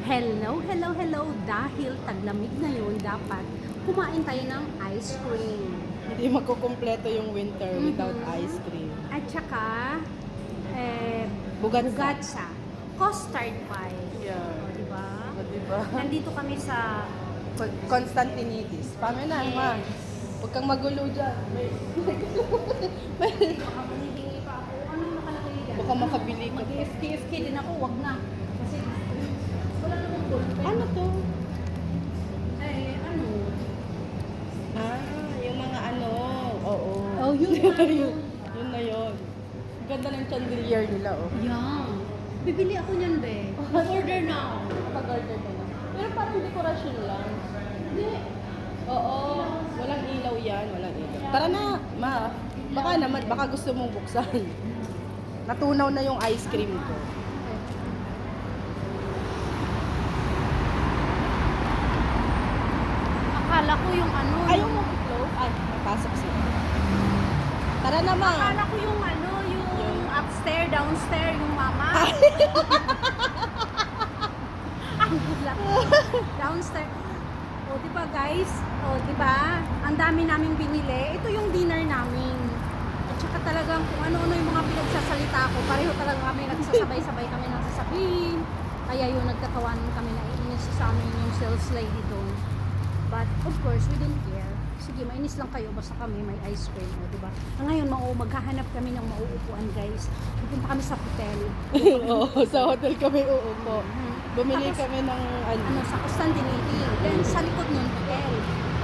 Hello, hello, hello. Dahil taglamig ngayon, dapat kumain tayo ng ice cream. Hindi magkukumpleto yung winter without ice cream. At saka, Bugatsa. bugatsa. Custard pie. Yeah. O, diba? O, diba? Nandito kami sa... Constantinitis. Paano na, ma? Huwag kang magulo dyan. Baka manihingi pa ako. Anong nakalagay dyan? Baka makabili ka pa. Mag-FK din ako, wag na. Kasi wala namang ballpen. Ano to? Ano? Ah, yung mga ano. Oo. Oh, yun. Yun na yun. Ganda ng chandelier nila, oh. Yan. Bibili ako niyan, be. Order now. Kapag-order ka na. Pero parang dekorasyon lang. Hindi. Oo. Walang ilaw yan. Walang ilaw. Tara na, ma. Baka naman, baka gusto mong buksan. Natunaw na yung ice cream ko. Akala ko yung ano. Ayaw mo i-close? Ay, napasok siya. Tara na, ma. Akala ko yung ano, yung upstairs, downstairs, yung mama. Ang gulat. Downstairs. O, di ba guys? O, di ba? Ang dami naming binili. Ito yung dinner namin. At saka talagang kung ano-ano yung mga pinagsasalita ko, pareho talaga kami nagsasabay-sabay kami ng sasabihin. Kaya yung nagtatawanan kami na iinis sa amin yung sales lady doon. But of course, we didn't care. Sige, mainis lang kayo, basta kami may ice cream, o, diba? Ngayon, maghahanap kami ng mauupuan, guys. Pupunta kami sa hotel. Oo, sa hotel kami uupo. Bumili Tapos, kami ng ano, sa Constantinities. Then, sa likod ng hotel.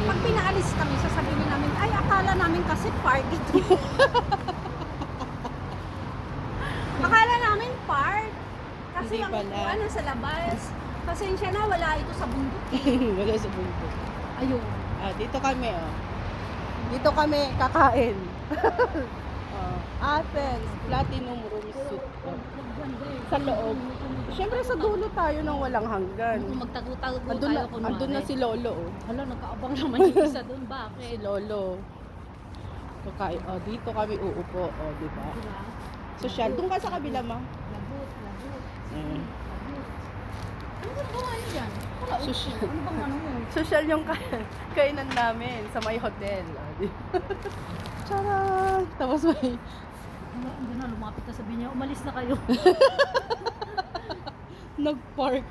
Pag pinaalis kami, sasabihin namin, ay, akala namin kasi park ito. Akala namin park. Kasi Hindi ang pala. upuan sa labas. Pasensya na, wala ito sa bundok. Wala sa bundok. Ayun. Ah, dito kami, oh. Dito kami kakain. Oh, Athens, Platinum Room Soup. Oh. Sa loob. Siyempre sa dulo tayo ng walang hanggan. Kung magtago-tago Andun na, tayo kunwari. andun na si Lolo, oh. Hala, nagkaabang naman yung isa doon. Si Bakit? Lolo. Kakain. Oh, dito kami uupo, oh, di ba? Diba? Social. Doon ka sa kabila, ma. Labot, labot. Mm. Labot. Ano bang gawa niyo dyan? Wala, Social. Ano bang ano mo? Social yung kainan namin sa may hotel. Oh, di Charan! Tapos may Hindi na, lumapit na sabi niya, umalis na kayo. nag-park.